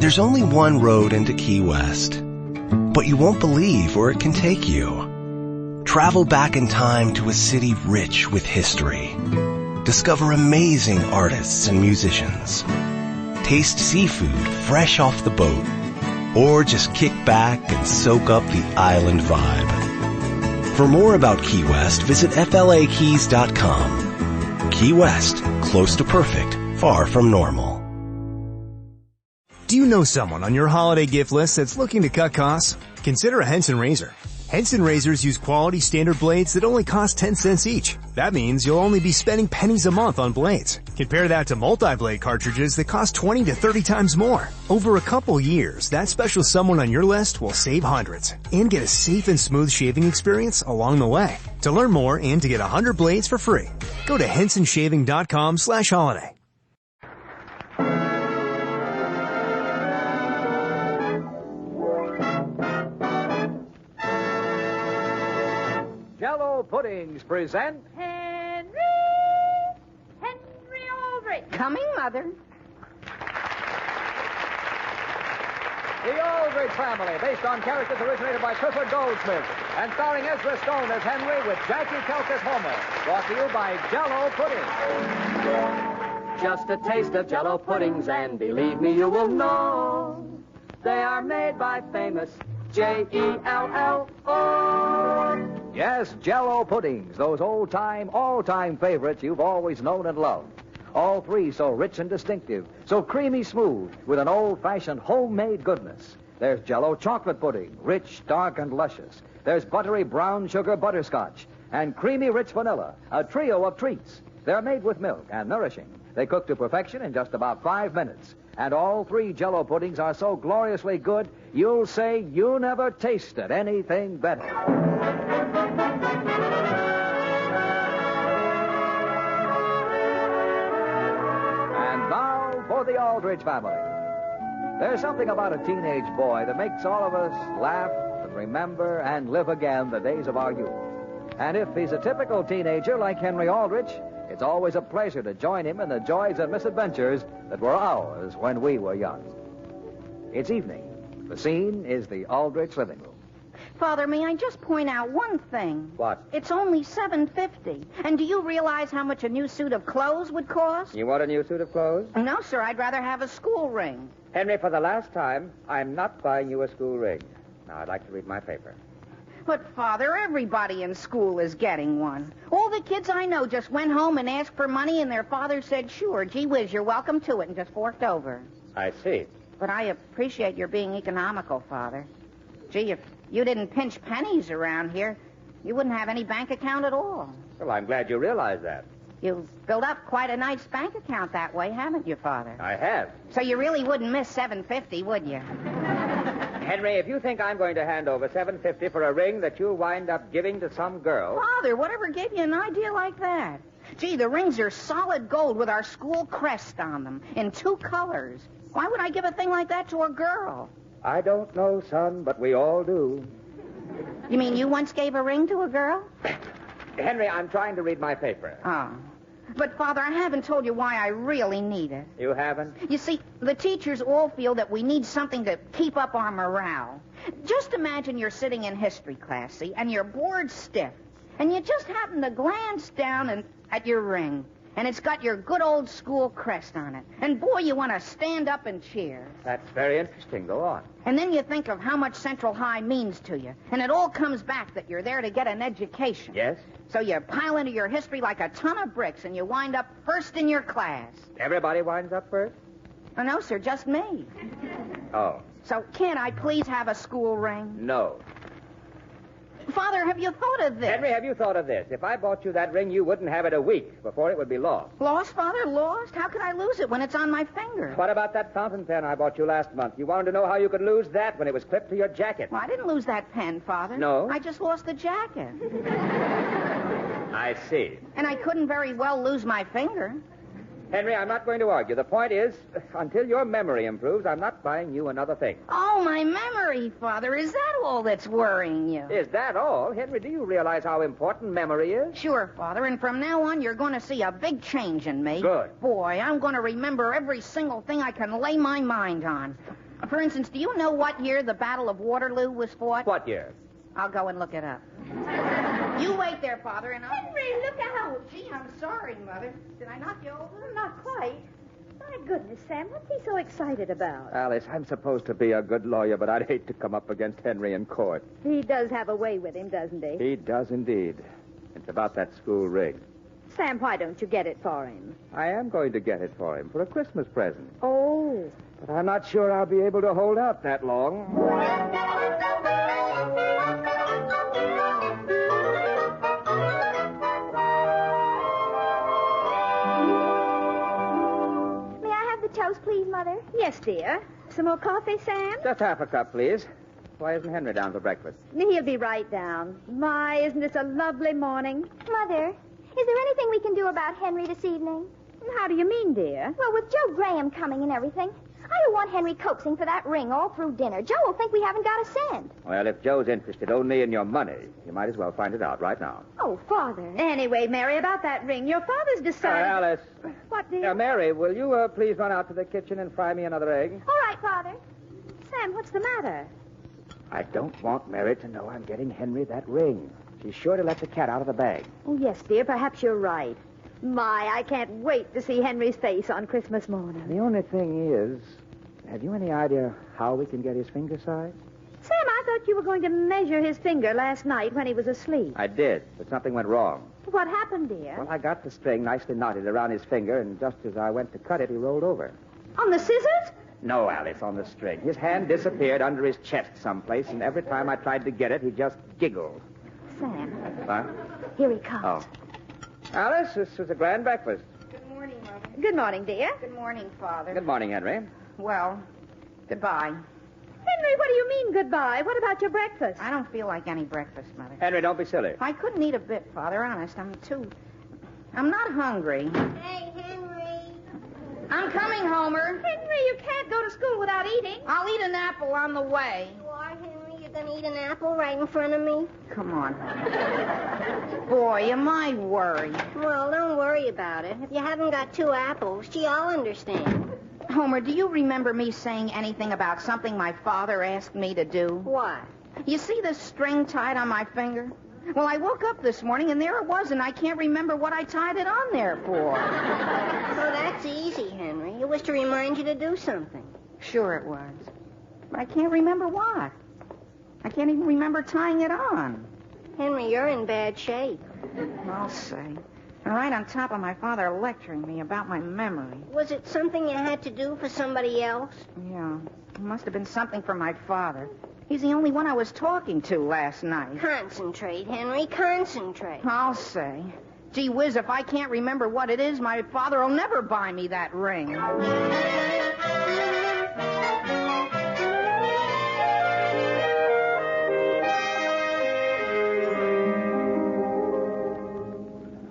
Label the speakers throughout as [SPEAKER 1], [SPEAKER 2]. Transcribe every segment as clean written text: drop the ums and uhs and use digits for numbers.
[SPEAKER 1] There's only one road into Key West, but you won't believe where it can take you. Travel back in time to a city rich with history. Discover amazing artists and musicians. Taste seafood fresh off the boat, or just kick back and soak up the island vibe. For more about Key West, visit flakeys.com. Key West, close to perfect, far from normal.
[SPEAKER 2] Do you know someone on your holiday gift list that's looking to cut costs? Consider a Henson razor. Henson razors use quality standard blades that only cost 10 cents each. That means you'll only be spending pennies a month on blades. Compare that to multi-blade cartridges that cost 20 to 30 times more. Over a couple years, that special someone on your list will save hundreds and get a safe and smooth shaving experience along the way. To learn more and to get 100 blades for free, go to hensonshaving.com/holiday.
[SPEAKER 3] Jello Puddings present
[SPEAKER 4] Henry Aldrich. Coming, Mother.
[SPEAKER 3] The Aldrich Family, based on characters originated by Clifford Goldsmith, and starring Ezra Stone as Henry with Jackie Kelk as Homer. Brought to you by Jello Puddings.
[SPEAKER 5] Just a taste of Jello puddings, and believe me, you will know they are made by famous Jello.
[SPEAKER 3] Yes, Jello Puddings, those old-time, all-time favorites you've always known and loved. All three so rich and distinctive, so creamy smooth, with an old-fashioned homemade goodness. There's Jello Chocolate Pudding, rich, dark, and luscious. There's buttery brown sugar butterscotch, and creamy rich vanilla, a trio of treats. They're made with milk and nourishing. They cook to perfection in just about 5 minutes. And all three Jello puddings are so gloriously good, you'll say you never tasted anything better. And now for the Aldrich family. There's something about a teenage boy that makes all of us laugh and remember and live again the days of our youth. And if he's a typical teenager like Henry Aldrich, it's always a pleasure to join him in the joys and misadventures that were ours when we were young. It's evening. The scene is the Aldrich living room.
[SPEAKER 4] Father, may I just point out one thing?
[SPEAKER 5] What?
[SPEAKER 4] It's only $7.50. And do you realize how much a new suit of clothes would cost?
[SPEAKER 5] You want a new suit of clothes?
[SPEAKER 4] No, sir. I'd rather have a school ring.
[SPEAKER 5] Henry, for the last time, I'm not buying you a school ring. Now, I'd like to read my paper.
[SPEAKER 4] But, Father, everybody in school is getting one. All the kids I know just went home and asked for money, and their father said, sure, gee whiz, you're welcome to it, and just forked over.
[SPEAKER 5] I see.
[SPEAKER 4] But I appreciate your being economical, Father. Gee, if you didn't pinch pennies around here, you wouldn't have any bank account at all.
[SPEAKER 5] Well, I'm glad you realize that.
[SPEAKER 4] You've built up quite a nice bank account that way, haven't you, Father?
[SPEAKER 5] I have.
[SPEAKER 4] So you really wouldn't miss $7.50, would you?
[SPEAKER 5] Henry, if you think I'm going to hand over $7.50 for a ring that you'll wind up giving to some girl...
[SPEAKER 4] Father, whatever gave you an idea like that? Gee, the rings are solid gold with our school crest on them in 2 colors. Why would I give a thing like that to a girl?
[SPEAKER 5] I don't know, son, but we all do.
[SPEAKER 4] You mean you once gave a ring to a girl?
[SPEAKER 5] Henry, I'm trying to read my paper.
[SPEAKER 4] Oh. But, Father, I haven't told you why I really need it.
[SPEAKER 5] You haven't?
[SPEAKER 4] You see, the teachers all feel that we need something to keep up our morale. Just imagine you're sitting in history class, see, and you're bored stiff, and you just happen to glance down at your ring, and it's got your good old school crest on it. And, boy, you want to stand up and cheer.
[SPEAKER 5] That's very interesting. Go on.
[SPEAKER 4] And then you think of how much Central High means to you, and it all comes back that you're there to get an education.
[SPEAKER 5] Yes?
[SPEAKER 4] So you pile into your history like a ton of bricks, and you wind up first in your class.
[SPEAKER 5] Everybody winds up first?
[SPEAKER 4] Oh, no, sir, just me.
[SPEAKER 5] Oh.
[SPEAKER 4] So can't I please have a school ring?
[SPEAKER 5] No.
[SPEAKER 4] Father, have you thought of this?
[SPEAKER 5] Henry, have you thought of this? If I bought you that ring, you wouldn't have it a week before it would be lost.
[SPEAKER 4] Lost, Father? Lost? How could I lose it when it's on my finger?
[SPEAKER 5] What about that fountain pen I bought you last month? You wanted to know how you could lose that when it was clipped to your jacket.
[SPEAKER 4] Well, I didn't lose that pen, Father.
[SPEAKER 5] No?
[SPEAKER 4] I just lost the jacket.
[SPEAKER 5] I see.
[SPEAKER 4] And I couldn't very well lose my finger.
[SPEAKER 5] Henry, I'm not going to argue. The point is, until your memory improves, I'm not buying you another thing.
[SPEAKER 4] Oh, my memory, Father. Is that all that's worrying you?
[SPEAKER 5] Is that all? Henry, do you realize how important memory is?
[SPEAKER 4] Sure, Father, and from now on, you're going to see a big change in me.
[SPEAKER 5] Good.
[SPEAKER 4] Boy, I'm going to remember every single thing I can lay my mind on. For instance, do you know what year the Battle of Waterloo was fought?
[SPEAKER 5] What year?
[SPEAKER 4] I'll go and look it up. You wait there, Father, and I'll...
[SPEAKER 6] Henry, look out.
[SPEAKER 4] Gee, I'm sorry, Mother. Did I knock you over?
[SPEAKER 6] Not quite. My goodness, Sam, what's he so excited about?
[SPEAKER 5] Alice, I'm supposed to be a good lawyer, but I'd hate to come up against Henry in court.
[SPEAKER 6] He does have a way with him, doesn't he?
[SPEAKER 5] He does indeed. It's about that school ring.
[SPEAKER 6] Sam, why don't you get it for him?
[SPEAKER 5] I am going to get it for him for a Christmas present.
[SPEAKER 6] Oh.
[SPEAKER 5] But I'm not sure I'll be able to hold out that long.
[SPEAKER 7] May I have the toast, please, Mother?
[SPEAKER 6] Yes, dear. Some more coffee, Sam?
[SPEAKER 5] Just half a cup, please. Why isn't Henry down for breakfast?
[SPEAKER 6] He'll be right down. My, isn't this a lovely morning?
[SPEAKER 7] Mother, is there anything we can do about Henry this evening?
[SPEAKER 6] How do you mean, dear?
[SPEAKER 7] Well, with Joe Graham coming and everything, I don't want Henry coaxing for that ring all through dinner. Joe will think we haven't got a cent.
[SPEAKER 5] Well, if Joe's interested only in your money, you might as well find it out right now.
[SPEAKER 7] Oh, Father.
[SPEAKER 6] Anyway, Mary, about that ring, your father's decided...
[SPEAKER 5] Alice.
[SPEAKER 6] What, dear?
[SPEAKER 5] Mary, will you please run out to the kitchen and fry me another egg?
[SPEAKER 7] All right, Father.
[SPEAKER 6] Sam, what's the matter?
[SPEAKER 5] I don't want Mary to know I'm getting Henry that ring. She's sure to let the cat out of the bag.
[SPEAKER 6] Oh, yes, dear, perhaps you're right. My, I can't wait to see Henry's face on Christmas morning.
[SPEAKER 5] The only thing is, have you any idea how we can get his finger size?
[SPEAKER 6] Sam, I thought you were going to measure his finger last night when he was asleep.
[SPEAKER 5] I did, but something went wrong.
[SPEAKER 6] What happened, dear?
[SPEAKER 5] Well, I got the string nicely knotted around his finger, and just as I went to cut it, he rolled over.
[SPEAKER 6] On the scissors?
[SPEAKER 5] No, Alice, on the string. His hand disappeared under his chest someplace, and every time I tried to get it, he just giggled.
[SPEAKER 6] Sam,
[SPEAKER 5] Huh?
[SPEAKER 7] Here he comes.
[SPEAKER 5] Oh. Alice, this was a grand breakfast.
[SPEAKER 4] Good morning, Mother.
[SPEAKER 6] good morning, dear.
[SPEAKER 4] Good morning, Father.
[SPEAKER 5] Good morning, Henry.
[SPEAKER 4] Well, goodbye.
[SPEAKER 6] Henry, what do you mean goodbye? What about your breakfast?
[SPEAKER 4] I don't feel like any breakfast, Mother.
[SPEAKER 5] Henry, don't be silly.
[SPEAKER 4] I couldn't eat a bit, Father, honest. I'm not hungry.
[SPEAKER 7] Hey, Henry.
[SPEAKER 4] I'm coming, Homer.
[SPEAKER 6] Henry, you can't go to school without eating.
[SPEAKER 4] I'll eat an apple on the way.
[SPEAKER 7] You are, Henry? You're going to eat an apple right in front of me?
[SPEAKER 4] Come on, Homer. Boy, am I worried.
[SPEAKER 7] Well, don't worry about it. If you haven't got 2 apples, gee, I'll understand.
[SPEAKER 4] Homer, do you remember me saying anything about something my father asked me to do?
[SPEAKER 7] What?
[SPEAKER 4] You see this string tied on my finger? Well, I woke up this morning, and there it was, and I can't remember what I tied it on there for.
[SPEAKER 7] Oh, that's easy, Henry. It was to remind you to do something.
[SPEAKER 4] Sure it was. But I can't remember what. I can't even remember tying it on.
[SPEAKER 7] Henry, you're in bad shape.
[SPEAKER 4] I'll say. And right on top of my father lecturing me about my memory.
[SPEAKER 7] Was it something you had to do for somebody else?
[SPEAKER 4] Yeah, it must have been something for my father. He's the only one I was talking to last night.
[SPEAKER 7] Concentrate, Henry, concentrate.
[SPEAKER 4] I'll say. Gee whiz, if I can't remember what it is, my father will never buy me that ring.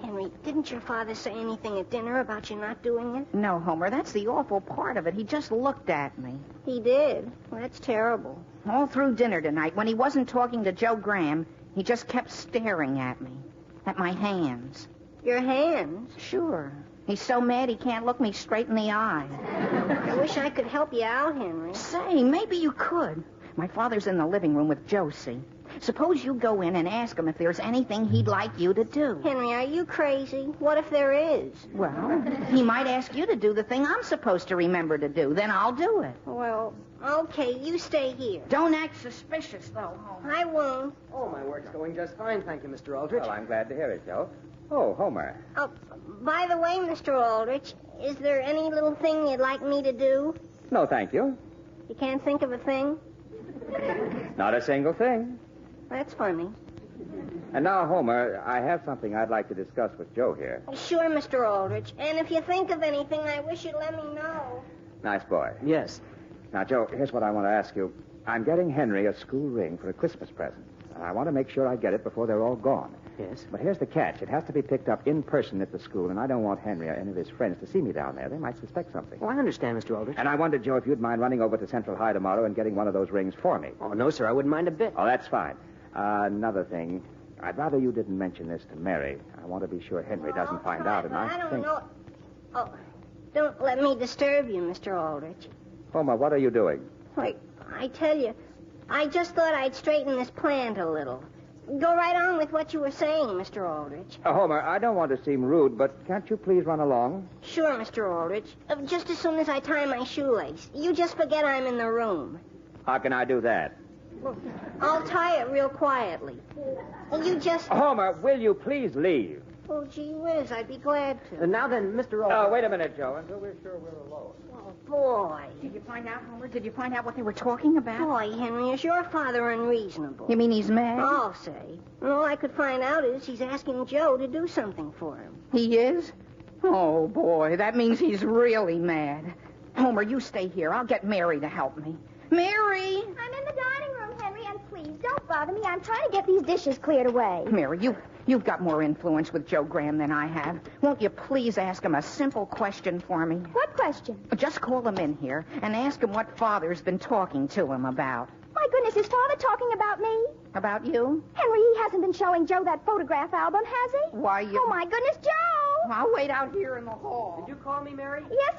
[SPEAKER 7] Henry, didn't your father say anything at dinner about you not doing it?
[SPEAKER 4] No, Homer, that's the awful part of it. He just looked at me.
[SPEAKER 7] He did. Well, that's terrible.
[SPEAKER 4] All through dinner tonight, when he wasn't talking to Joe Graham, he just kept staring at me. At my hands.
[SPEAKER 7] Your hands?
[SPEAKER 4] Sure. He's so mad he can't look me straight in the eye.
[SPEAKER 7] I wish I could help you out, Henry.
[SPEAKER 4] Say, maybe you could. My father's in the living room with Josie. Suppose you go in and ask him if there's anything he'd like you to do.
[SPEAKER 7] Henry, are you crazy? What if there is?
[SPEAKER 4] Well, he might ask you to do the thing I'm supposed to remember to do. Then I'll do it.
[SPEAKER 7] Well, okay, you stay here.
[SPEAKER 4] Don't act suspicious, though, Homer.
[SPEAKER 7] I won't.
[SPEAKER 8] Oh, my work's going just fine, thank you, Mr. Aldrich.
[SPEAKER 5] Well, I'm glad to hear it, Joe. Oh, Homer.
[SPEAKER 7] Oh, by the way, Mr. Aldrich, is there any little thing you'd like me to do?
[SPEAKER 5] No, thank you.
[SPEAKER 7] You can't think of a thing?
[SPEAKER 5] Not a single thing.
[SPEAKER 7] That's funny.
[SPEAKER 5] And now, Homer, I have something I'd like to discuss with Joe here.
[SPEAKER 7] Sure, Mr. Aldrich. And if you think of anything, I wish you'd let me know.
[SPEAKER 5] Nice boy.
[SPEAKER 8] Yes.
[SPEAKER 5] Now, Joe, here's what I want to ask you. I'm getting Henry a school ring for a Christmas present. And I want to make sure I get it before they're all gone.
[SPEAKER 8] Yes.
[SPEAKER 5] But here's the catch. It has to be picked up in person at the school, and I don't want Henry or any of his friends to see me down there. They might suspect something.
[SPEAKER 8] Well, I understand, Mr. Aldrich.
[SPEAKER 5] And I wondered, Joe, if you'd mind running over to Central High tomorrow and getting one of those rings for me.
[SPEAKER 8] Oh, no, sir, I wouldn't mind a bit.
[SPEAKER 5] Oh, that's fine. Another thing. I'd rather you didn't mention this to Mary. I want to be sure Henry doesn't find out, and
[SPEAKER 7] I don't
[SPEAKER 5] think...
[SPEAKER 7] know. Oh, don't let me disturb you, Mr. Aldrich.
[SPEAKER 5] Homer, what are you doing?
[SPEAKER 9] I tell you, I just thought I'd straighten this plant a little. Go right on with what you were saying, Mr. Aldrich.
[SPEAKER 5] Homer, I don't want to seem rude, but can't you please run along?
[SPEAKER 9] Sure, Mr. Aldrich. Just as soon as I tie my shoelace. You just forget I'm in the room.
[SPEAKER 5] How can I do that?
[SPEAKER 9] I'll tie it real quietly. And you just...
[SPEAKER 5] Homer, will you please leave?
[SPEAKER 9] Oh, gee whiz, I'd be glad to.
[SPEAKER 8] Now then, Mr. Aldrich.
[SPEAKER 5] Oh, wait a minute, Joe, until we're sure we're alone.
[SPEAKER 9] Oh, boy.
[SPEAKER 4] Did you find out, Homer? Did you find out what they were talking about?
[SPEAKER 9] Boy, Henry, is your father unreasonable?
[SPEAKER 4] You mean he's mad?
[SPEAKER 9] I'll say. And all I could find out is he's asking Joe to do something for him.
[SPEAKER 4] He is? Oh, boy, that means he's really mad. Homer, you stay here. I'll get Mary to help me. Mary!
[SPEAKER 7] I'm in the dining room, Henry, and please don't bother me. I'm trying to get these dishes cleared away.
[SPEAKER 4] Mary, you've got more influence with Joe Graham than I have. Won't you please ask him a simple question for me?
[SPEAKER 7] What question?
[SPEAKER 4] Just call him in here and ask him what Father's been talking to him about.
[SPEAKER 7] My goodness, is Father talking about me?
[SPEAKER 4] About you?
[SPEAKER 7] Henry, he hasn't been showing Joe that photograph album, has he?
[SPEAKER 4] Why,
[SPEAKER 7] Oh, my goodness, Joe!
[SPEAKER 4] I'll wait out here in the hall.
[SPEAKER 8] Did you call me, Mary?
[SPEAKER 7] Yes,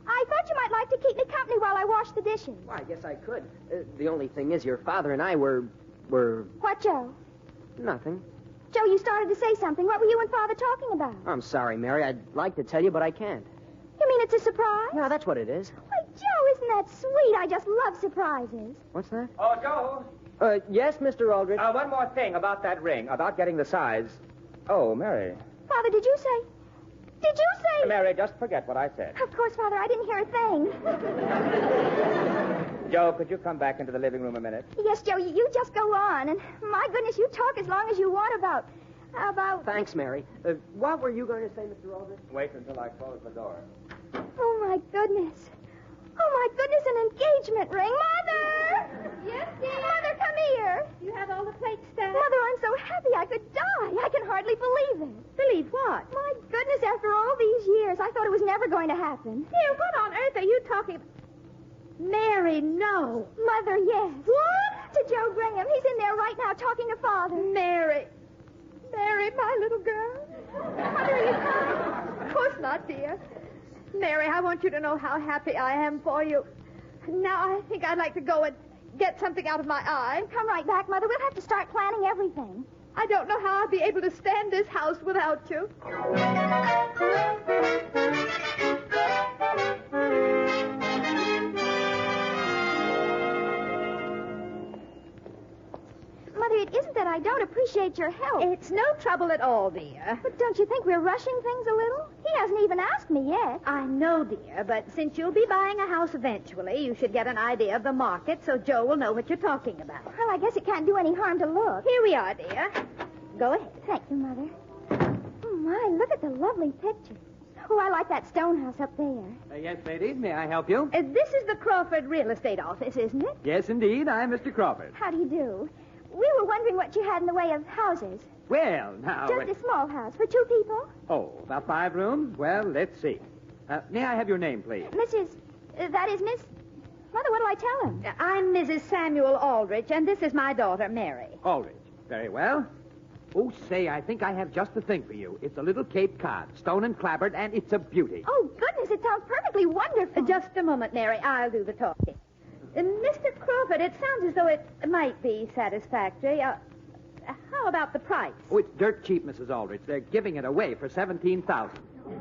[SPEAKER 7] I thought you might like to keep me company while I wash the dishes.
[SPEAKER 8] Why, I guess I could. The only thing is, your father and I were...
[SPEAKER 7] What, Joe?
[SPEAKER 8] Nothing.
[SPEAKER 7] Joe, you started to say something. What were you and Father talking about?
[SPEAKER 8] I'm sorry, Mary. I'd like to tell you, but I can't.
[SPEAKER 7] You mean it's a surprise?
[SPEAKER 8] No, that's what it is.
[SPEAKER 7] Why, Joe, isn't that sweet? I just love surprises.
[SPEAKER 8] What's that?
[SPEAKER 5] Oh, Joe.
[SPEAKER 8] Yes, Mr. Aldrich.
[SPEAKER 5] One more thing about that ring, about getting the size. Oh, Mary.
[SPEAKER 7] Father, did you say...
[SPEAKER 5] Mary, just forget what I said.
[SPEAKER 7] Of course, Father, I didn't hear a thing.
[SPEAKER 5] Joe, could you come back into the living room a minute?
[SPEAKER 7] Yes, Joe, you just go on. And my goodness, you talk as long as you want about...
[SPEAKER 8] Thanks, Mary. What were you going to say, Mr. Aldrich?
[SPEAKER 5] Wait until I close the door.
[SPEAKER 7] Oh, my goodness. Oh, my goodness, an engagement ring. Mother!
[SPEAKER 6] Yes, dear?
[SPEAKER 7] Mother, come here.
[SPEAKER 6] You have all the plates stacked?
[SPEAKER 7] Mother, I'm so happy I could die. I can hardly believe it.
[SPEAKER 6] Believe what?
[SPEAKER 7] My goodness, after all these years, I thought it was never going to happen.
[SPEAKER 6] Dear, what on earth are you talking about? Mary, no.
[SPEAKER 7] Mother, yes. What? To Joe Graham. He's in there right now talking to Father.
[SPEAKER 6] Mary, my little girl.
[SPEAKER 7] Mother, are you crying?
[SPEAKER 6] Of course not, dear. Mary, I want you to know how happy I am for you. Now, I think I'd like to go and get something out of my eye.
[SPEAKER 7] Come right back, Mother. We'll have to start planning everything.
[SPEAKER 6] I don't know how I'll be able to stand this house without you.
[SPEAKER 7] Mother, it isn't that I don't appreciate your help.
[SPEAKER 6] It's no trouble at all, dear.
[SPEAKER 7] But don't you think we're rushing things a little? He hasn't even asked me yet.
[SPEAKER 6] I know, dear, but since you'll be buying a house eventually, you should get an idea of the market so Joe will know what you're talking about.
[SPEAKER 7] Well, I guess it can't do any harm to look.
[SPEAKER 6] Here we are, dear. Go ahead.
[SPEAKER 7] Thank you, Mother. Oh, my, look at the lovely picture. Oh, I like that stone house up there.
[SPEAKER 10] Yes, ladies, may I help you?
[SPEAKER 6] This is the Crawford Real Estate Office, isn't it?
[SPEAKER 10] Yes, indeed. I'm Mr. Crawford.
[SPEAKER 7] How do you do? We were wondering what you had in the way of houses.
[SPEAKER 10] Well, now...
[SPEAKER 7] Just a small house for 2 people.
[SPEAKER 10] Oh, about 5 rooms? Well, let's see. May I have your name, please?
[SPEAKER 7] That is Miss... Mother, what'll I tell him?
[SPEAKER 6] I'm Mrs. Samuel Aldrich, and this is my daughter, Mary.
[SPEAKER 10] Aldrich. Very well. Oh, say, I think I have just the thing for you. It's a little Cape Cod, stone and clapboard, and it's a beauty.
[SPEAKER 7] Oh, goodness, it sounds perfectly wonderful.
[SPEAKER 6] Just a moment, Mary. I'll do the talking. Mr. Crawford, it sounds as though it might be satisfactory. How about the price?
[SPEAKER 10] Oh, it's dirt cheap, Mrs. Aldrich. They're giving it away for $17,000.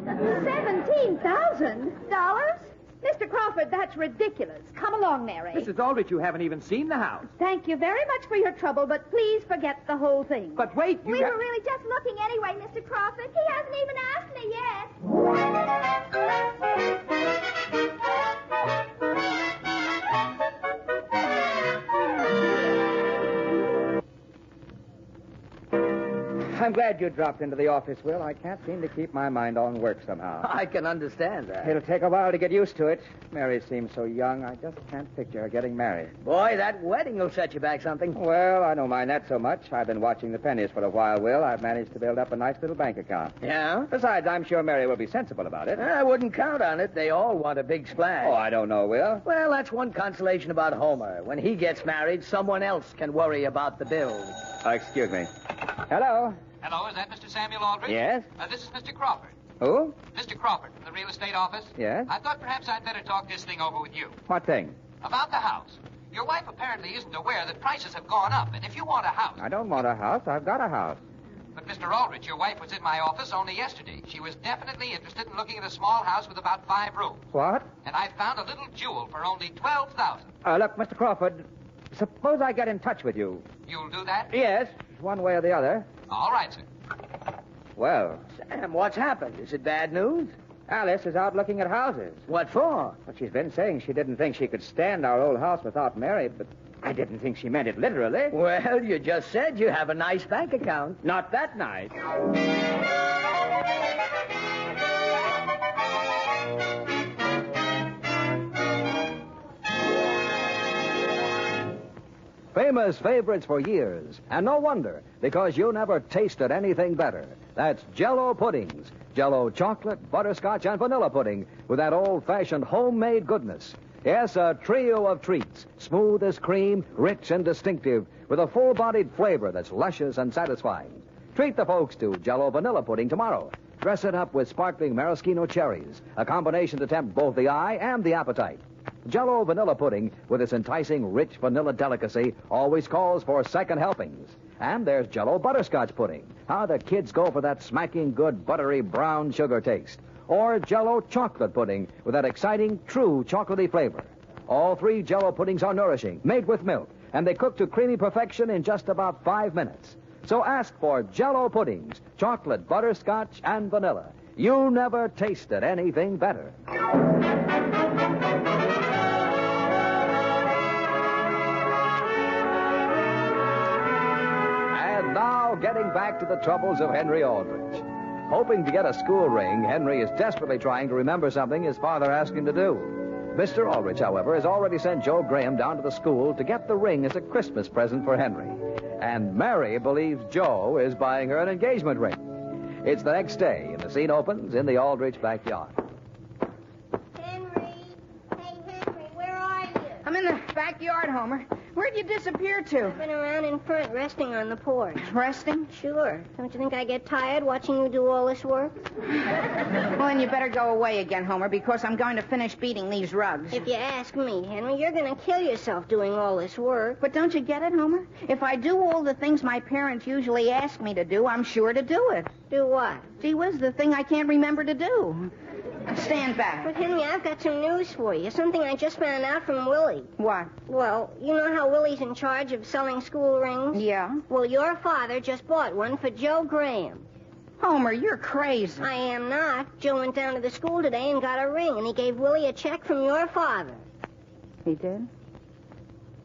[SPEAKER 6] $17,000? Mr. Crawford, that's ridiculous. Come along, Mary.
[SPEAKER 10] Mrs. Aldrich, you haven't even seen the house.
[SPEAKER 6] Thank you very much for your trouble, but please forget the whole thing.
[SPEAKER 10] But wait,
[SPEAKER 7] We were really just looking anyway, Mr. Crawford. He hasn't even asked me yet.
[SPEAKER 5] I'm glad you dropped into the office, Will. I can't seem to keep my mind on work somehow.
[SPEAKER 8] I can understand that.
[SPEAKER 5] It'll take a while to get used to it. Mary seems so young, I just can't picture her getting married.
[SPEAKER 8] Boy, that wedding will set you back something.
[SPEAKER 5] Well, I don't mind that so much. I've been watching the pennies for a while, Will. I've managed to build up a nice little bank account.
[SPEAKER 8] Yeah?
[SPEAKER 5] Besides, I'm sure Mary will be sensible about it.
[SPEAKER 8] I wouldn't count on it. They all want a big splash.
[SPEAKER 5] Oh, I don't know, Will.
[SPEAKER 8] Well, that's one consolation about Homer. When he gets married, someone else can worry about the bills.
[SPEAKER 5] Excuse me. Hello?
[SPEAKER 11] Hello, is that Mr. Samuel Aldrich?
[SPEAKER 5] Yes?
[SPEAKER 11] This is Mr. Crawford.
[SPEAKER 5] Who?
[SPEAKER 11] Mr. Crawford from the real estate office.
[SPEAKER 5] Yes?
[SPEAKER 11] I thought perhaps I'd better talk this thing over with you.
[SPEAKER 5] What thing?
[SPEAKER 11] About the house. Your wife apparently isn't aware that prices have gone up, and if you want a house...
[SPEAKER 5] I don't want a house. I've got a house.
[SPEAKER 11] But, Mr. Aldrich, your wife was in my office only yesterday. She was definitely interested in looking at a small house with about 5 rooms.
[SPEAKER 5] What?
[SPEAKER 11] And I found a little jewel for only $12,000.
[SPEAKER 5] Look, Mr. Crawford, suppose I get in touch with you.
[SPEAKER 11] You'll do that?
[SPEAKER 5] Yes, one way or the other.
[SPEAKER 11] All right, sir.
[SPEAKER 5] Well,
[SPEAKER 8] Sam, what's happened? Is it bad news?
[SPEAKER 5] Alice is out looking at houses.
[SPEAKER 8] What for?
[SPEAKER 5] Well, she's been saying she didn't think she could stand our old house without Mary, but I didn't think she meant it literally.
[SPEAKER 8] Well, you just said you have a nice bank account.
[SPEAKER 5] Not that nice.
[SPEAKER 3] Famous favorites for years. And no wonder, because you never tasted anything better. That's Jell-O puddings. Jell-O chocolate, butterscotch, and vanilla pudding with that old-fashioned homemade goodness. Yes, a trio of treats, smooth as cream, rich and distinctive, with a full-bodied flavor that's luscious and satisfying. Treat the folks to Jell-O vanilla pudding tomorrow. Dress it up with sparkling maraschino cherries, a combination to tempt both the eye and the appetite. Jell-O vanilla pudding, with its enticing, rich vanilla delicacy, always calls for second helpings. And there's Jell-O butterscotch pudding. How the kids go for that smacking good, buttery brown sugar taste. Or Jell-O chocolate pudding with that exciting, true chocolatey flavor. All 3 Jell-O puddings are nourishing, made with milk, and they cook to creamy perfection in just about 5 minutes. So ask for Jell-O puddings, chocolate, butterscotch, and vanilla. You never tasted anything better. And now, getting back to the troubles of Henry Aldrich. Hoping to get a school ring, Henry is desperately trying to remember something his father asked him to do. Mr. Aldrich, however, has already sent Joe Graham down to the school to get the ring as a Christmas present for Henry. And Mary believes Joe is buying her an engagement ring. It's the next day, and the scene opens in the Aldrich backyard.
[SPEAKER 9] Henry! Hey, Henry, where are you?
[SPEAKER 4] I'm in the backyard, Homer. Where'd you disappear to?
[SPEAKER 9] I've been around in front, resting on the porch.
[SPEAKER 4] Resting?
[SPEAKER 9] Sure. Don't you think I get tired watching you do all this work?
[SPEAKER 4] Well, then you better go away again, Homer, because I'm going to finish beating these rugs.
[SPEAKER 9] If you ask me, Henry, you're going to kill yourself doing all this work.
[SPEAKER 4] But don't you get it, Homer? If I do all the things my parents usually ask me to do, I'm sure to do it.
[SPEAKER 9] Do what?
[SPEAKER 4] Gee whiz, the thing I can't remember to do. Stand back.
[SPEAKER 9] But, Henry, I've got some news for you. Something I just found out from Willie.
[SPEAKER 4] What?
[SPEAKER 9] Well, you know how Willie's in charge of selling school rings?
[SPEAKER 4] Yeah?
[SPEAKER 9] Well, your father just bought one for Joe Graham.
[SPEAKER 4] Homer, you're crazy.
[SPEAKER 9] I am not. Joe went down to the school today and got a ring, and he gave Willie a check from your father.
[SPEAKER 4] He did?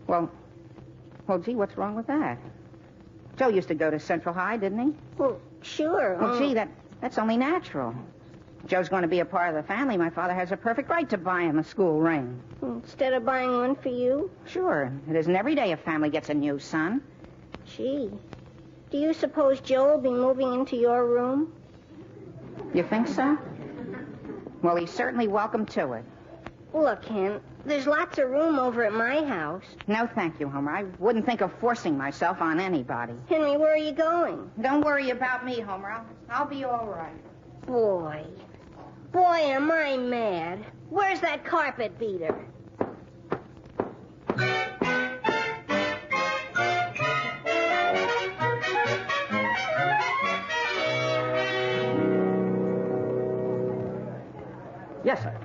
[SPEAKER 4] Well, gee, what's wrong with that? Joe used to go to Central High, didn't he?
[SPEAKER 9] Well, sure.
[SPEAKER 4] Well, gee, that's only natural. Joe's going to be a part of the family. My father has a perfect right to buy him a school ring.
[SPEAKER 9] Instead of buying one for you?
[SPEAKER 4] Sure. It isn't every day a family gets a new son.
[SPEAKER 9] Gee. Do you suppose Joe will be moving into your room?
[SPEAKER 4] You think so? Well, he's certainly welcome to it.
[SPEAKER 9] Look, Hen, there's lots of room over at my house.
[SPEAKER 4] No, thank you, Homer. I wouldn't think of forcing myself on anybody.
[SPEAKER 9] Henry, where are you going?
[SPEAKER 4] Don't worry about me, Homer. I'll be all right.
[SPEAKER 9] Boy, am I mad. Where's that carpet beater?
[SPEAKER 12] Yes, sir.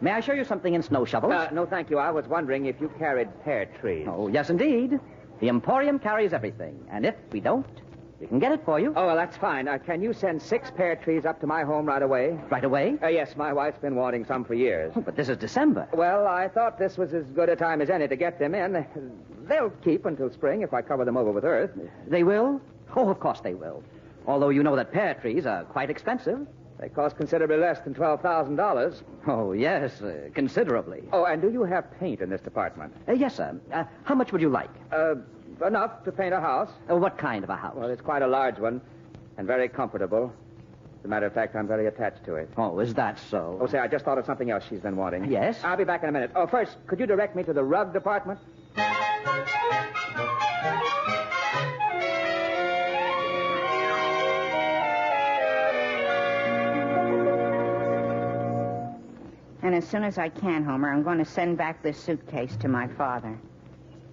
[SPEAKER 12] May I show you something in snow shovels?
[SPEAKER 5] No, thank you. I was wondering if you carried pear trees.
[SPEAKER 12] Oh, yes, indeed. The Emporium carries everything. And if we don't, we can get it for you.
[SPEAKER 5] Oh, well, that's fine. Can you send 6 pear trees up to my home right away?
[SPEAKER 12] Right away?
[SPEAKER 5] Yes, my wife's been wanting some for years.
[SPEAKER 12] Oh, but this is December.
[SPEAKER 5] Well, I thought this was as good a time as any to get them in. They'll keep until spring if I cover them over with earth.
[SPEAKER 12] They will? Oh, of course they will. Although you know that pear trees are quite expensive.
[SPEAKER 5] They cost considerably less than $12,000.
[SPEAKER 12] Oh, yes, considerably.
[SPEAKER 5] Oh, and do you have paint in this department?
[SPEAKER 12] Yes, sir. How much would you like?
[SPEAKER 5] Enough to paint a house.
[SPEAKER 12] What kind of a house?
[SPEAKER 5] Well, it's quite a large one and very comfortable. As a matter of fact, I'm very attached to it.
[SPEAKER 12] Oh, is that so?
[SPEAKER 5] Oh, say, I just thought of something else she's been wanting.
[SPEAKER 12] Yes?
[SPEAKER 5] I'll be back in a minute. Oh, first, could you direct me to the rug department?
[SPEAKER 4] And as soon as I can, Homer, I'm going to send back this suitcase to my father.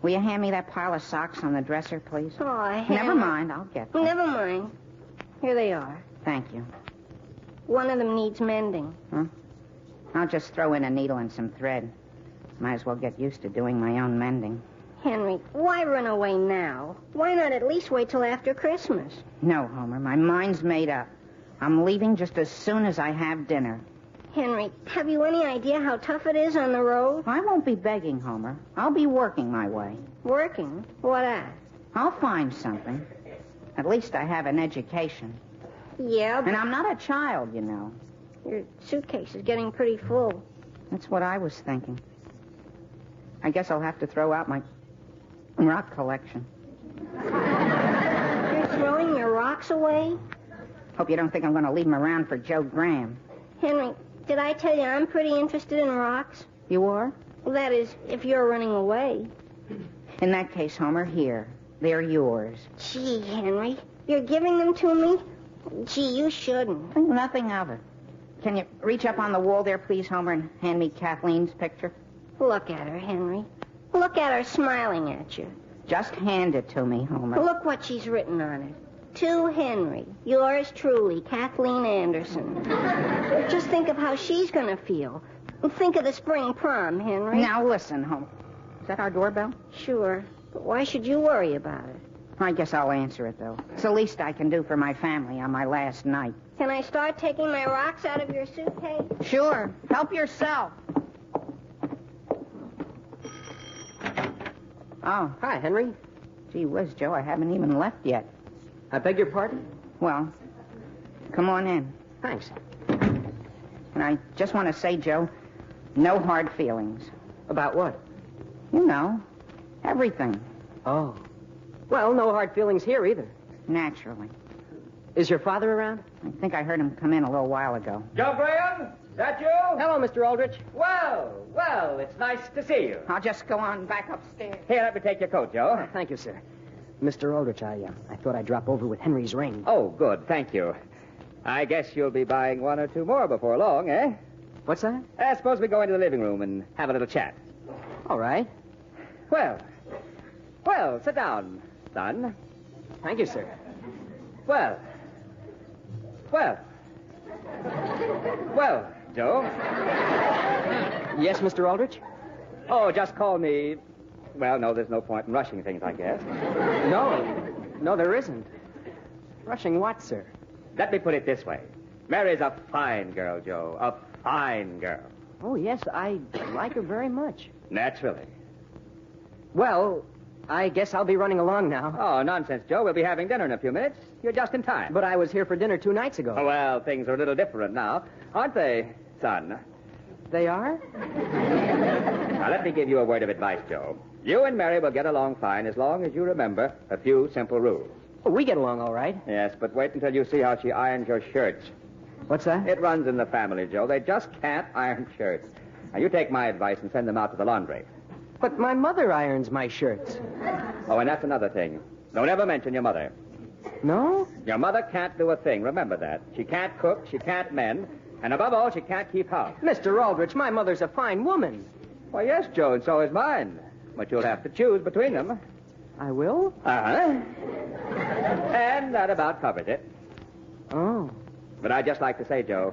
[SPEAKER 4] Will you hand me that pile of socks on the dresser, please?
[SPEAKER 9] Oh,
[SPEAKER 4] Never mind. I'll get them.
[SPEAKER 9] Never mind. Here they are.
[SPEAKER 4] Thank you.
[SPEAKER 9] One of them needs mending.
[SPEAKER 4] Huh? I'll just throw in a needle and some thread. Might as well get used to doing my own mending.
[SPEAKER 9] Henry, why run away now? Why not at least wait till after Christmas?
[SPEAKER 4] No, Homer, my mind's made up. I'm leaving just as soon as I have dinner.
[SPEAKER 9] Henry, have you any idea how tough it is on the road?
[SPEAKER 4] I won't be begging, Homer. I'll be working my way.
[SPEAKER 9] Working? What at?
[SPEAKER 4] I'll find something. At least I have an education.
[SPEAKER 9] Yeah, but...
[SPEAKER 4] And I'm not a child, you know.
[SPEAKER 9] Your suitcase is getting pretty full.
[SPEAKER 4] That's what I was thinking. I guess I'll have to throw out my rock collection.
[SPEAKER 9] You're throwing your rocks away?
[SPEAKER 4] Hope you don't think I'm going to leave them around for Joe Graham.
[SPEAKER 9] Henry, did I tell you I'm pretty interested in rocks?
[SPEAKER 4] You are?
[SPEAKER 9] Well, that is, if you're running away.
[SPEAKER 4] In that case, Homer, here. They're yours.
[SPEAKER 9] Gee, Henry, you're giving them to me? Gee, you shouldn't.
[SPEAKER 4] Think nothing of it. Can you reach up on the wall there, please, Homer, and hand me Kathleen's picture?
[SPEAKER 9] Look at her, Henry. Look at her smiling at you.
[SPEAKER 4] Just hand it to me, Homer.
[SPEAKER 9] Look what she's written on it. To Henry, yours truly, Kathleen Anderson. Just think of how she's going to feel. Think of the spring prom, Henry.
[SPEAKER 4] Now listen, Homer. Is that our doorbell?
[SPEAKER 9] Sure. But why should you worry about it?
[SPEAKER 4] I guess I'll answer it, though. It's the least I can do for my family on my last night.
[SPEAKER 9] Can I start taking my rocks out of your suitcase?
[SPEAKER 4] Sure. Help yourself. Oh.
[SPEAKER 10] Hi, Henry.
[SPEAKER 4] Gee whiz, Joe, I haven't even left yet.
[SPEAKER 10] I beg your pardon?
[SPEAKER 4] Well, come on in.
[SPEAKER 10] Thanks.
[SPEAKER 4] And I just want to say, Joe, no hard feelings.
[SPEAKER 10] About what?
[SPEAKER 4] You know, everything.
[SPEAKER 10] Oh. Well, no hard feelings here either.
[SPEAKER 4] Naturally.
[SPEAKER 10] Is your father around?
[SPEAKER 4] I think I heard him come in a little while ago.
[SPEAKER 5] Joe Graham? That you?
[SPEAKER 10] Hello, Mr. Aldrich.
[SPEAKER 5] Well, it's nice to see you.
[SPEAKER 4] I'll just go on back upstairs.
[SPEAKER 5] Here, let me take your coat, Joe.
[SPEAKER 10] Thank you, sir. Mr. Aldrich, I thought I'd drop over with Henry's ring.
[SPEAKER 5] Oh, good, thank you. I guess you'll be buying one or two more before long, eh?
[SPEAKER 10] What's that?
[SPEAKER 5] Suppose we go into the living room and have a little chat.
[SPEAKER 10] All right.
[SPEAKER 5] Well, sit down, son.
[SPEAKER 10] Thank you, sir.
[SPEAKER 5] Well, Joe.
[SPEAKER 10] Yes, Mr. Aldrich?
[SPEAKER 5] Oh, just call me... Well, no, there's no point in rushing things, I guess.
[SPEAKER 10] No, there isn't. Rushing what, sir?
[SPEAKER 5] Let me put it this way. Mary's a fine girl, Joe. A fine girl.
[SPEAKER 10] Oh, yes, I like her very much.
[SPEAKER 5] Naturally.
[SPEAKER 10] Well, I guess I'll be running along now.
[SPEAKER 5] Oh, nonsense, Joe. We'll be having dinner in a few minutes. You're just in time.
[SPEAKER 10] But I was here for dinner 2 nights ago.
[SPEAKER 5] Oh, well, things are a little different now, aren't they, son?
[SPEAKER 10] They are?
[SPEAKER 5] Now, let me give you a word of advice, Joe. You and Mary will get along fine as long as you remember a few simple rules.
[SPEAKER 10] Oh, we get along all right.
[SPEAKER 5] Yes, but wait until you see how she irons your shirts.
[SPEAKER 10] What's that?
[SPEAKER 5] It runs in the family, Joe. They just can't iron shirts. Now, you take my advice and send them out to the laundry.
[SPEAKER 10] But my mother irons my shirts.
[SPEAKER 5] Oh, and that's another thing. Don't ever mention your mother.
[SPEAKER 10] No?
[SPEAKER 5] Your mother can't do a thing. Remember that. She can't cook, she can't mend, and above all, she can't keep house.
[SPEAKER 10] Mr. Aldrich, my mother's a fine woman.
[SPEAKER 5] Well, yes, Joe, and so is mine. But you'll have to choose between them.
[SPEAKER 10] I will?
[SPEAKER 5] Uh-huh. And that about covers it.
[SPEAKER 10] Oh.
[SPEAKER 5] But I'd just like to say, Joe,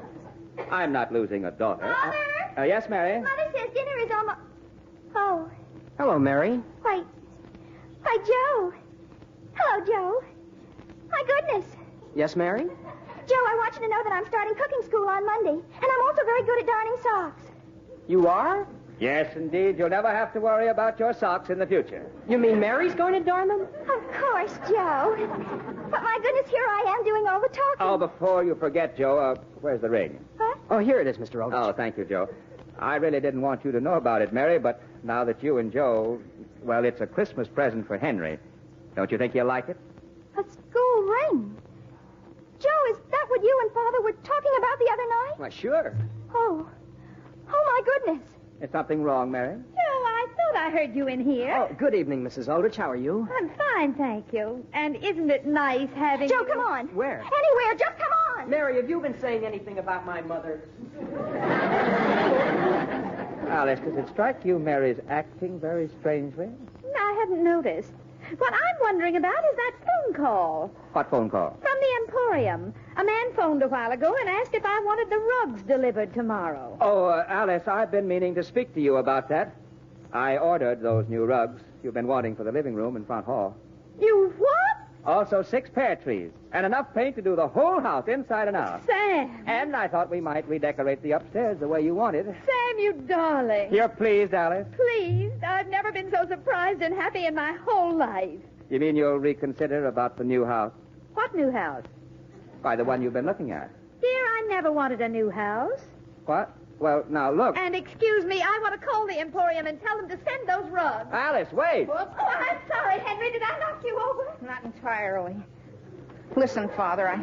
[SPEAKER 5] I'm not losing a daughter.
[SPEAKER 7] Mother?
[SPEAKER 5] Yes, Mary?
[SPEAKER 7] Mother says dinner is almost... Oh.
[SPEAKER 10] Hello, Mary.
[SPEAKER 7] Why, Joe. Hello, Joe. My goodness.
[SPEAKER 10] Yes, Mary?
[SPEAKER 7] Joe, I want you to know that I'm starting cooking school on Monday, and I'm also very good at darning socks.
[SPEAKER 10] You are?
[SPEAKER 5] Yes, indeed. You'll never have to worry about your socks in the future.
[SPEAKER 10] You mean Mary's going to darn them?
[SPEAKER 7] Of course, Joe. But my goodness, here I am doing all the talking.
[SPEAKER 5] Oh, before you forget, Joe, where's the ring?
[SPEAKER 7] What?
[SPEAKER 10] Oh, here it is, Mr. Aldrich.
[SPEAKER 5] Oh, thank you, Joe. I really didn't want you to know about it, Mary, but now that you and Joe... Well, it's a Christmas present for Henry. Don't you think he'll like it?
[SPEAKER 7] A school ring. Joe, is that what you and Father were talking about the other night?
[SPEAKER 5] Why, sure.
[SPEAKER 7] Oh, my goodness.
[SPEAKER 5] Is something wrong, Mary?
[SPEAKER 6] Joe, I thought I heard you in here.
[SPEAKER 10] Oh, good evening, Mrs. Aldrich. How are you?
[SPEAKER 6] I'm fine, thank you. And isn't it nice having
[SPEAKER 7] Joe,
[SPEAKER 6] you...
[SPEAKER 7] come on.
[SPEAKER 10] Where?
[SPEAKER 7] Anywhere, just come on.
[SPEAKER 10] Mary, have you been saying anything about my mother?
[SPEAKER 5] Alice, does it strike you Mary's acting very strangely?
[SPEAKER 6] I hadn't noticed. What I'm wondering about is that phone call.
[SPEAKER 5] What phone call?
[SPEAKER 6] From the Emporium. A man phoned a while ago and asked if I wanted the rugs delivered tomorrow.
[SPEAKER 5] Oh, Alice, I've been meaning to speak to you about that. I ordered those new rugs you've been wanting for the living room and front hall.
[SPEAKER 6] You what?
[SPEAKER 5] Also 6 pear trees, and enough paint to do the whole house inside and out.
[SPEAKER 6] Sam.
[SPEAKER 5] And I thought we might redecorate the upstairs the way you wanted.
[SPEAKER 6] Sam, you darling.
[SPEAKER 5] You're pleased, Alice?
[SPEAKER 6] Pleased? I've never been so surprised and happy in my whole life.
[SPEAKER 5] You mean you'll reconsider about the new house?
[SPEAKER 6] What new house?
[SPEAKER 5] Why, the one you've been looking at.
[SPEAKER 6] Dear, I never wanted a new house.
[SPEAKER 5] What? Well, now, look.
[SPEAKER 6] And excuse me, I want to call the Emporium and tell them to send those rugs.
[SPEAKER 5] Alice, wait.
[SPEAKER 6] Oh, I'm sorry, Henry. Did I knock you over?
[SPEAKER 4] Not entirely. Listen, Father,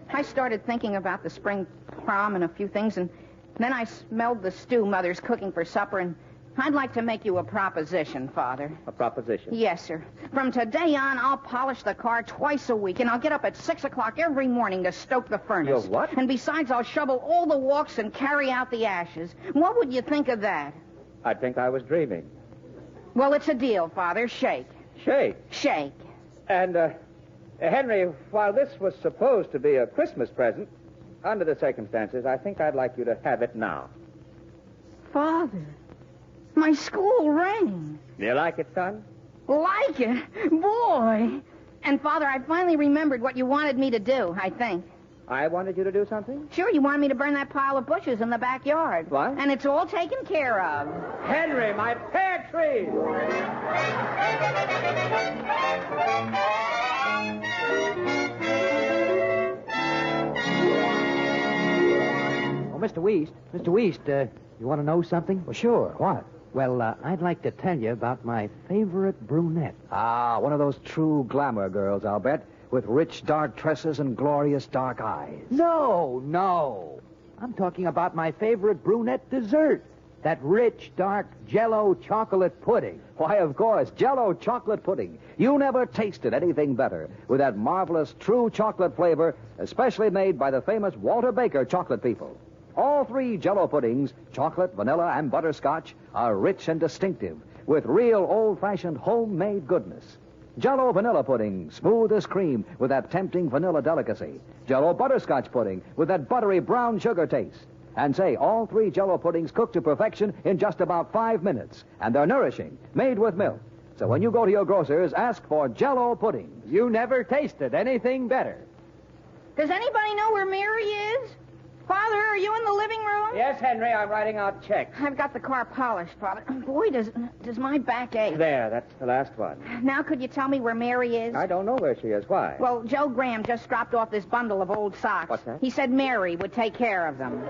[SPEAKER 4] I started thinking about the spring prom and a few things, and then I smelled the stew Mother's cooking for supper, and I'd like to make you a proposition, Father.
[SPEAKER 5] A proposition?
[SPEAKER 4] Yes, sir. From today on, I'll polish the car twice a week, and I'll get up at 6 o'clock every morning to stoke the furnace.
[SPEAKER 5] You'll what?
[SPEAKER 4] And besides, I'll shovel all the walks and carry out the ashes. What would you think of that?
[SPEAKER 5] I'd think I was dreaming.
[SPEAKER 4] Well, it's a deal, Father. Shake.
[SPEAKER 5] Shake?
[SPEAKER 4] Shake.
[SPEAKER 5] And, Henry, while this was supposed to be a Christmas present, under the circumstances, I think I'd like you to have it now.
[SPEAKER 4] Father, my school ring.
[SPEAKER 5] Do you like it, son?
[SPEAKER 4] Like it? Boy. And, Father, I finally remembered what you wanted me to do, I think.
[SPEAKER 5] I wanted you to do something?
[SPEAKER 4] Sure, you wanted me to burn that pile of bushes in the backyard.
[SPEAKER 5] What?
[SPEAKER 4] And it's all taken care of.
[SPEAKER 5] Henry, my pear trees!
[SPEAKER 10] Oh, Mr. Weast, you want to know something?
[SPEAKER 8] Well, sure. What?
[SPEAKER 10] Well, I'd like to tell you about my favorite brunette.
[SPEAKER 8] Ah, one of those true glamour girls, I'll bet, with rich dark tresses and glorious dark eyes.
[SPEAKER 10] No. I'm talking about my favorite brunette dessert. That rich, dark Jell-O chocolate pudding.
[SPEAKER 8] Why, of course, Jell-O chocolate pudding. You never tasted anything better. With that marvelous true chocolate flavor, especially made by the famous Walter Baker chocolate people. All 3 Jell-O puddings, chocolate, vanilla, and butterscotch, are rich and distinctive, with real old-fashioned homemade goodness. Jell-O vanilla pudding, smooth as cream, with that tempting vanilla delicacy. Jell-O butterscotch pudding, with that buttery brown sugar taste. And say, all 3 Jell-O puddings cook to perfection in just about 5 minutes. And they're nourishing, made with milk. So when you go to your grocer's, ask for Jell-O pudding.
[SPEAKER 10] You never tasted anything better.
[SPEAKER 4] Does anybody know where Mary is? Father, are you in the living room?
[SPEAKER 5] Yes, Henry, I'm writing out checks.
[SPEAKER 4] I've got the car polished, Father. Boy, does my back ache.
[SPEAKER 5] There, that's the last one.
[SPEAKER 4] Now, could you tell me where Mary is?
[SPEAKER 5] I don't know where she is. Why?
[SPEAKER 4] Well, Joe Graham just dropped off this bundle of old socks.
[SPEAKER 5] What's that?
[SPEAKER 4] He said Mary would take care of them.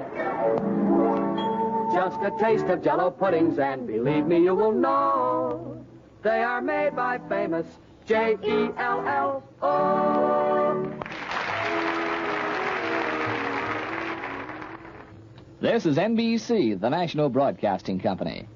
[SPEAKER 13] Just a taste of Jell-O puddings, and believe me, you will know they are made by famous Jell-O.
[SPEAKER 14] This is NBC, the national broadcasting company.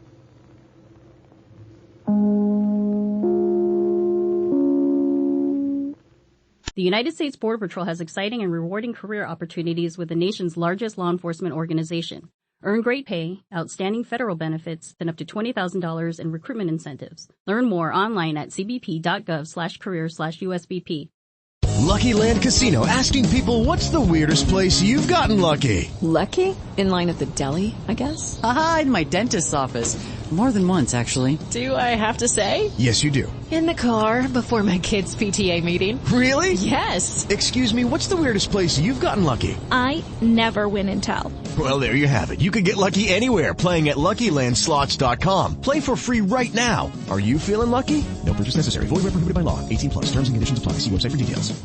[SPEAKER 15] The United States Border Patrol has exciting and rewarding career opportunities with the nation's largest law enforcement organization. Earn great pay, outstanding federal benefits, and up to $20,000 in recruitment incentives. Learn more online at cbp.gov/career/USBP.
[SPEAKER 16] Lucky Land Casino, asking people, what's the weirdest place you've gotten lucky?
[SPEAKER 17] Lucky? In line at the deli, I guess?
[SPEAKER 18] Aha, in my dentist's office. More than once, actually.
[SPEAKER 17] Do I have to say?
[SPEAKER 16] Yes, you do.
[SPEAKER 17] In the car before my kids' PTA meeting.
[SPEAKER 16] Really?
[SPEAKER 17] Yes.
[SPEAKER 16] Excuse me, what's the weirdest place you've gotten lucky?
[SPEAKER 19] I never win and tell.
[SPEAKER 16] Well, there you have it. You can get lucky anywhere, playing at LuckyLandSlots.com. Play for free right now. Are you feeling lucky? No purchase necessary. Void where prohibited by law. 18+. Terms and conditions apply. See website for details.